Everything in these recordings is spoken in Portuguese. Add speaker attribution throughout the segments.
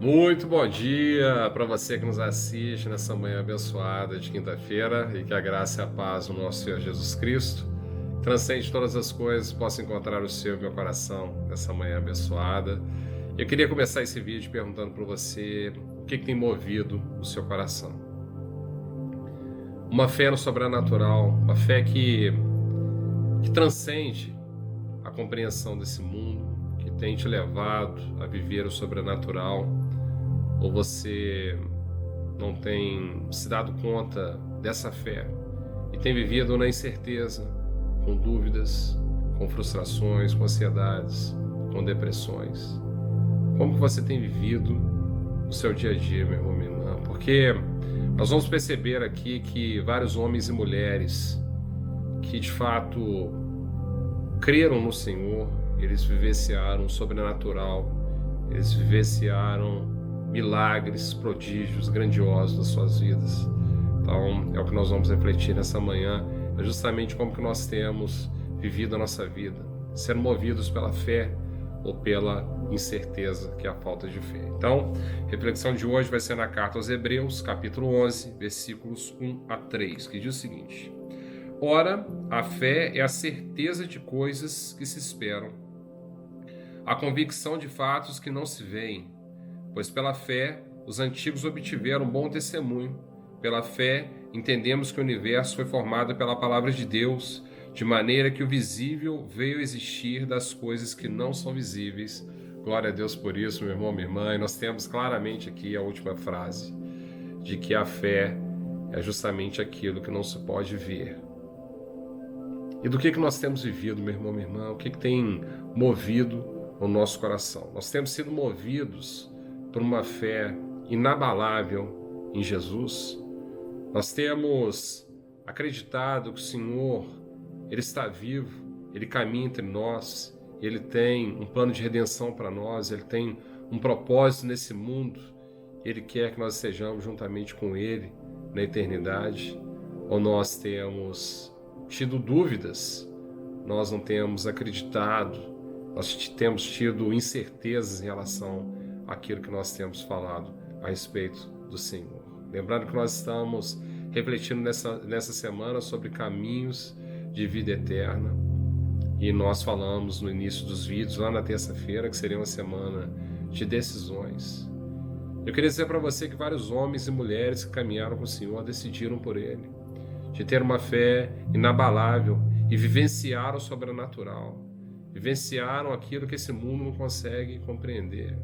Speaker 1: Muito bom dia para você que nos assiste nessa manhã abençoada de quinta-feira e que a graça e a paz do nosso Senhor Jesus Cristo transcende todas as coisas, possa encontrar o seu e meu coração nessa manhã abençoada. Eu queria começar esse vídeo perguntando para você o que tem movido o seu coração. Uma fé no sobrenatural, uma fé que transcende a compreensão desse mundo, que tem te levado a viver o sobrenatural, ou você não tem se dado conta dessa fé e tem vivido na incerteza, com dúvidas, com frustrações, com ansiedades, com depressões. Como que você tem vivido o seu dia a dia, meu irmão, minha irmã? Porque nós vamos perceber aqui que vários homens e mulheres que de fato creram no Senhor, eles vivenciaram o sobrenatural, eles vivenciaram milagres, prodígios grandiosos das suas vidas. Então, é o que nós vamos refletir nessa manhã, é justamente como que nós temos vivido a nossa vida, sendo movidos pela fé ou pela incerteza, que é a falta de fé. Então, a reflexão de hoje vai ser na carta aos Hebreus, capítulo 11, versículos 1 a 3, que diz o seguinte: Ora, a fé é a certeza de coisas que se esperam, a convicção de fatos que não se veem, pois pela fé os antigos obtiveram bom testemunho. Pela fé entendemos que o universo foi formado pela palavra de Deus, de maneira que o visível veio existir das coisas que não são visíveis. Glória a Deus por isso, meu irmão, minha irmã. E nós temos claramente aqui a última frase, de que a fé é justamente aquilo que não se pode ver. E do que nós temos vivido, meu irmão, minha irmã? O que tem movido o nosso coração? Nós temos sido movidos por uma fé inabalável em Jesus. Nós temos acreditado que o Senhor, Ele está vivo, Ele caminha entre nós, Ele tem um plano de redenção para nós, Ele tem um propósito nesse mundo, Ele quer que nós estejamos juntamente com Ele na eternidade. Ou nós temos tido dúvidas, nós não temos acreditado, nós temos tido incertezas em relação àquilo que nós temos falado a respeito do Senhor. Lembrando que nós estamos refletindo nessa semana sobre caminhos de vida eterna, e nós falamos no início dos vídeos, lá na terça-feira, que seria uma semana de decisões. Eu queria dizer para você que vários homens e mulheres que caminharam com o Senhor decidiram por Ele, de ter uma fé inabalável e vivenciaram o sobrenatural, vivenciaram aquilo que esse mundo não consegue compreender.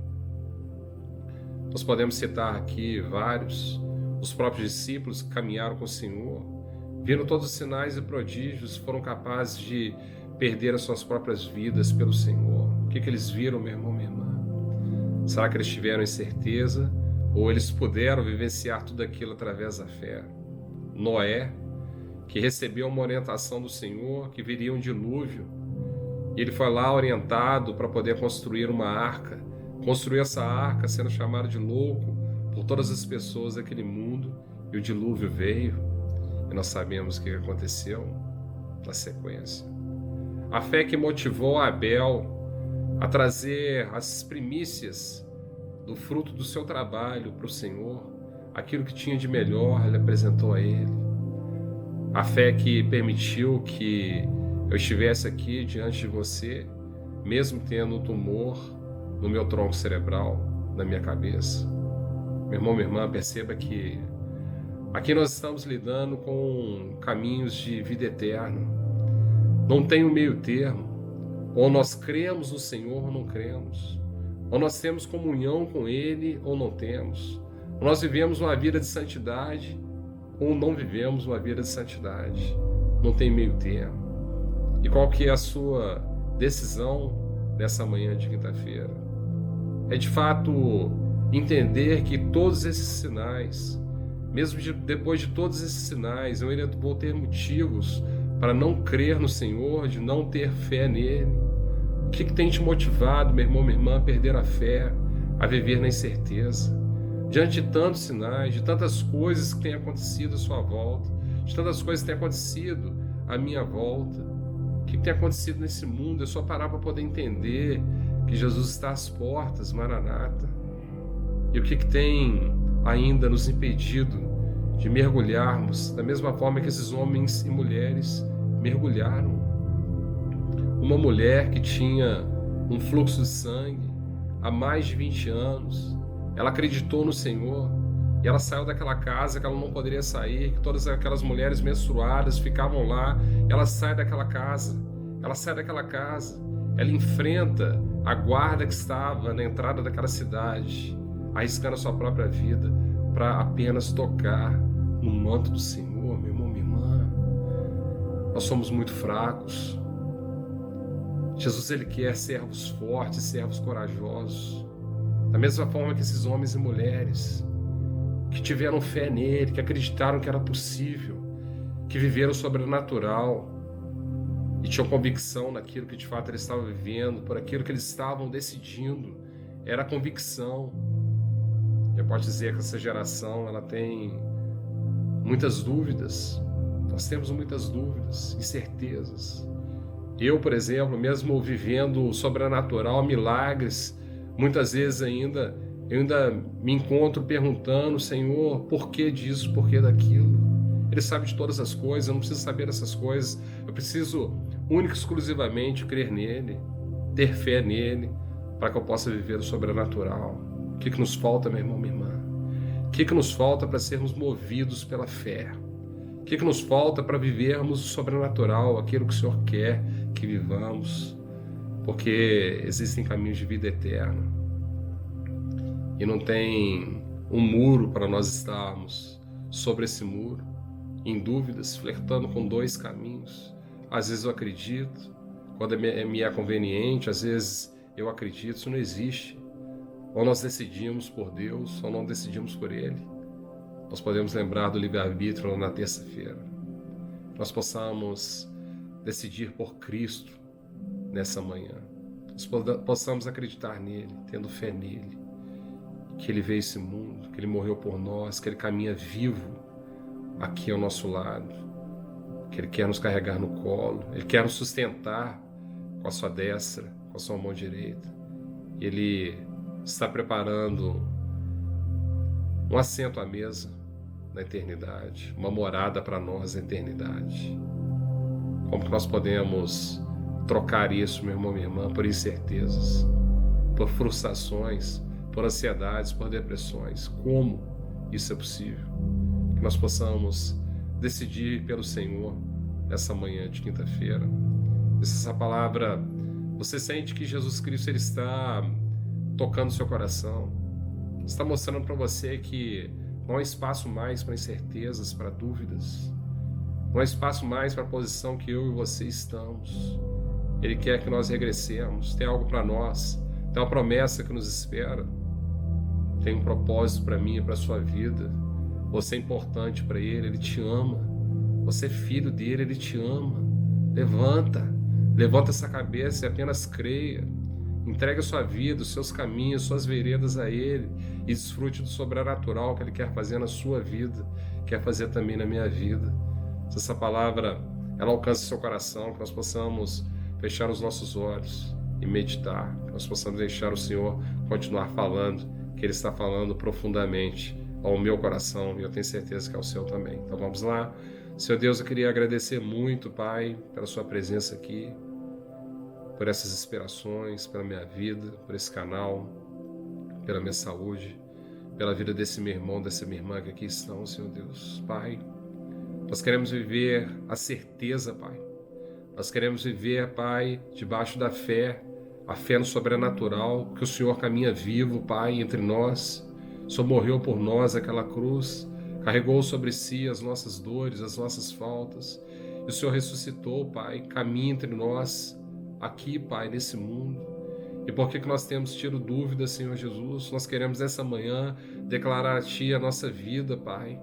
Speaker 1: Nós podemos citar aqui vários, os próprios discípulos que caminharam com o Senhor, viram todos os sinais e prodígios, foram capazes de perder as suas próprias vidas pelo Senhor. O que eles viram, meu irmão, minha irmã? Será que eles tiveram incerteza ou eles puderam vivenciar tudo aquilo através da fé? Noé, que recebeu uma orientação do Senhor, que viria um dilúvio, e ele foi lá orientado para poder construir uma arca, construiu essa arca sendo chamado de louco por todas as pessoas daquele mundo, e o dilúvio veio, e nós sabemos o que aconteceu na sequência. A fé que motivou Abel a trazer as primícias do fruto do seu trabalho para o Senhor, aquilo que tinha de melhor, ele apresentou a ele. A fé que permitiu que eu estivesse aqui diante de você, mesmo tendo um tumor no meu tronco cerebral, na minha cabeça. Meu irmão, minha irmã, perceba que aqui nós estamos lidando com caminhos de vida eterna. Não tem um meio termo. Ou nós cremos no Senhor ou não cremos. Ou nós temos comunhão com Ele ou não temos. Ou nós vivemos uma vida de santidade ou não vivemos uma vida de santidade. Não tem meio termo. E qual que é a sua decisão nessa manhã de quinta-feira? É de fato entender que todos esses sinais, mesmo depois de todos esses sinais, eu ainda vou ter motivos para não crer no Senhor, de não ter fé nele. O que tem te motivado, meu irmão, minha irmã, a perder a fé, a viver na incerteza? Diante de tantos sinais, de tantas coisas que têm acontecido à sua volta, de tantas coisas que têm acontecido à minha volta, o que tem acontecido nesse mundo? É só parar para poder entender que Jesus está às portas, Maranata. E o que tem ainda nos impedido de mergulharmos da mesma forma que esses homens e mulheres mergulharam. Uma mulher que tinha um fluxo de sangue há mais de 20 anos, ela acreditou no Senhor e ela saiu daquela casa que ela não poderia sair, que todas aquelas mulheres menstruadas ficavam lá. Ela sai daquela casa, ela enfrenta a guarda que estava na entrada daquela cidade, arriscando a sua própria vida para apenas tocar no manto do Senhor. Meu irmão, minha irmã, nós somos muito fracos. Jesus, ele quer servos fortes, servos corajosos, da mesma forma que esses homens e mulheres que tiveram fé nele, que acreditaram que era possível, que viveram o sobrenatural e tinham convicção naquilo que de fato eles estavam vivendo, por aquilo que eles estavam decidindo. Era convicção. Eu posso dizer que essa geração ela tem muitas dúvidas. Nós temos muitas dúvidas, incertezas. Eu, por exemplo, mesmo vivendo o sobrenatural, milagres, muitas vezes eu ainda me encontro perguntando: Senhor, por que disso, por que daquilo? Ele sabe de todas as coisas, eu não preciso saber dessas coisas. Eu preciso única e exclusivamente crer nele, ter fé nele, para que eu possa viver o sobrenatural. O que nos falta, meu irmão, minha irmã? O que nos falta para sermos movidos pela fé? O que nos falta para vivermos o sobrenatural, aquilo que o Senhor quer que vivamos? Porque existem caminhos de vida eterna. E não tem um muro para nós estarmos sobre esse muro, em dúvidas, flertando com dois caminhos. Às vezes eu acredito, quando me é conveniente, às vezes eu acredito. Isso não existe. Ou nós decidimos por Deus, ou não decidimos por Ele. Nós podemos lembrar do livre-arbítrio na terça-feira. Nós possamos decidir por Cristo nessa manhã. Nós possamos acreditar nele, tendo fé nele, que Ele veio a esse mundo, que Ele morreu por nós, que Ele caminha vivo aqui ao nosso lado, que Ele quer nos carregar no colo, Ele quer nos sustentar com a sua destra, com a sua mão direita. Ele está preparando um assento à mesa na eternidade, uma morada para nós na eternidade. Como que nós podemos trocar isso, meu irmão, minha irmã, por incertezas, por frustrações, por ansiedades, por depressões? Como isso é possível? Que nós possamos decidir pelo Senhor nessa manhã de quinta-feira. Essa palavra, você sente que Jesus Cristo ele está tocando seu coração, está mostrando para você que não há espaço mais para incertezas, para dúvidas, não há espaço mais para a posição que eu e você estamos. Ele quer que nós regressemos, tem algo para nós, tem uma promessa que nos espera, tem um propósito para mim e para a sua vida. Você é importante para Ele, Ele te ama, você é filho dele, Ele te ama. Levanta essa cabeça e apenas creia. Entregue a sua vida, os seus caminhos, suas veredas a Ele e desfrute do sobrenatural que Ele quer fazer na sua vida, quer fazer também na minha vida. Se essa palavra ela alcance seu coração, que nós possamos fechar os nossos olhos e meditar, que nós possamos deixar o Senhor continuar falando, que Ele está falando profundamente ao meu coração e eu tenho certeza que é o seu também. Então vamos lá. Senhor Deus, eu queria agradecer muito, Pai, pela sua presença aqui, por essas inspirações, pela minha vida, por esse canal, pela minha saúde, pela vida desse meu irmão, dessa minha irmã que aqui estão, Senhor Deus. Pai, nós queremos viver a certeza, Pai. Nós queremos viver, Pai, debaixo da fé, a fé no sobrenatural, que o Senhor caminha vivo, Pai, entre nós. O Senhor morreu por nós naquela cruz, carregou sobre si as nossas dores, as nossas faltas. E o Senhor ressuscitou, Pai, caminha entre nós, aqui, Pai, nesse mundo. E por que nós temos tido dúvidas, Senhor Jesus? Nós queremos nessa manhã declarar a Ti a nossa vida, Pai.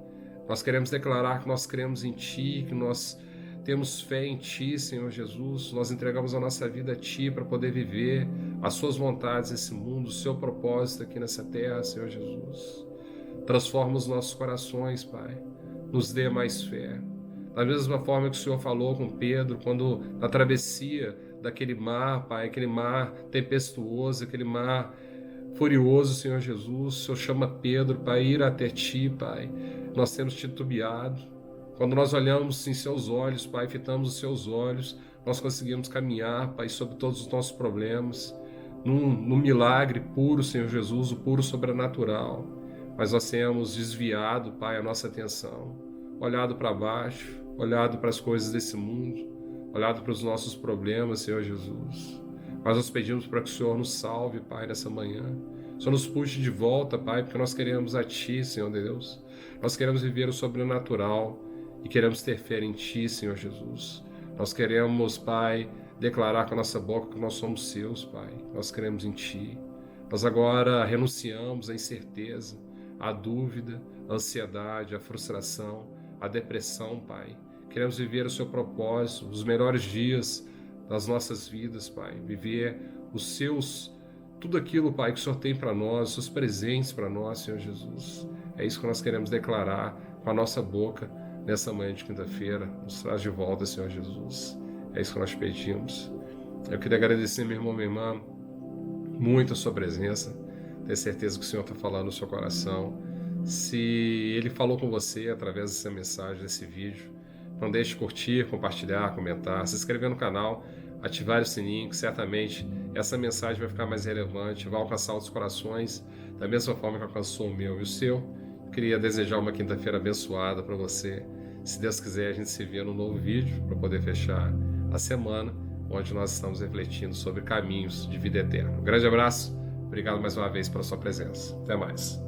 Speaker 1: Nós queremos declarar que nós cremos em Ti, que nós temos fé em Ti, Senhor Jesus. Nós entregamos a nossa vida a Ti para poder viver as Suas vontades nesse mundo, o Seu propósito aqui nessa terra, Senhor Jesus. Transforma os nossos corações, Pai. Nos dê mais fé. Da mesma forma que o Senhor falou com Pedro, quando na travessia daquele mar, Pai, aquele mar tempestuoso, aquele mar furioso, Senhor Jesus. O Senhor chama Pedro para ir até Ti, Pai. Nós temos titubeado. Quando nós olhamos em Seus olhos, Pai, fitamos os Seus olhos, nós conseguimos caminhar, Pai, sobre todos os nossos problemas, num milagre puro, Senhor Jesus, o puro sobrenatural. Mas nós temos desviado, Pai, a nossa atenção, olhado para baixo, olhado para as coisas desse mundo, olhado para os nossos problemas, Senhor Jesus. Mas nós pedimos para que o Senhor nos salve, Pai, nessa manhã. O Senhor nos puxe de volta, Pai, porque nós queremos a Ti, Senhor Deus. Nós queremos viver o sobrenatural e queremos ter fé em Ti, Senhor Jesus. Nós queremos, Pai, declarar com a nossa boca que nós somos Seus, Pai. Nós queremos em Ti. Nós agora renunciamos à incerteza, à dúvida, à ansiedade, à frustração, à depressão, Pai. Queremos viver o Seu propósito, os melhores dias das nossas vidas, Pai. Viver os Seus, tudo aquilo, Pai, que o Senhor tem para nós, os Seus presentes para nós, Senhor Jesus. É isso que nós queremos declarar com a nossa boca nessa manhã de quinta-feira. Nos traz de volta, Senhor Jesus. É isso que nós pedimos. Eu queria agradecer, meu irmão, minha irmã, muito a sua presença. Tenho certeza que o Senhor está falando no seu coração. Se Ele falou com você através dessa mensagem, desse vídeo, não deixe de curtir, compartilhar, comentar, se inscrever no canal, ativar o sininho, que certamente essa mensagem vai ficar mais relevante, vai alcançar outros corações, da mesma forma que alcançou o meu e o seu. Eu queria desejar uma quinta-feira abençoada para você. Se Deus quiser, a gente se vê no novo vídeo para poder fechar a semana, onde nós estamos refletindo sobre caminhos de vida eterna. Um grande abraço, obrigado mais uma vez pela sua presença. Até mais.